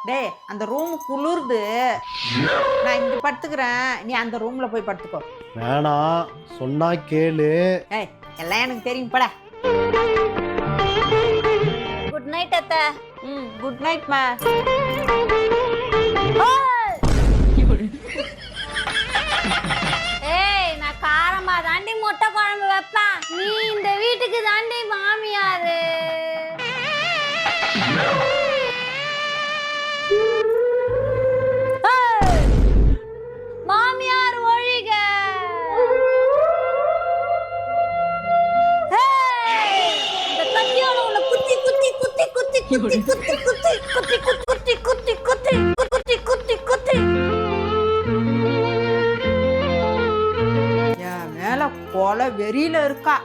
டேய் அந்த ரூம் குளிருது, நான் இங்க படுத்துக்கிறேன், நீ அந்த ரூம்ல போய் படுத்துக்கோ. வேணாம், சொன்னா கேளு. ஏய் எல்லாம் எனக்கு தெரியும் போல. குட் நைட் அத்தை. குட் நைட் மா. ஏய் நான் காரமா தாண்டி முட்டை குழம்பு வைப்பேன், நீ இந்த வீட்டுக்கு தாண்டி மாமியாரு. மாமியார் ஒழிக. இந்த கத்தியால உன்னை குத்தி குத்தி குத்தி குத்தி குத்தி குத்தி குத்தி குத்தி குத்தி குத்தி குத்தி குத்தி குத்தி குத்தி. என் மேல கொலை வெறியில இருக்கா.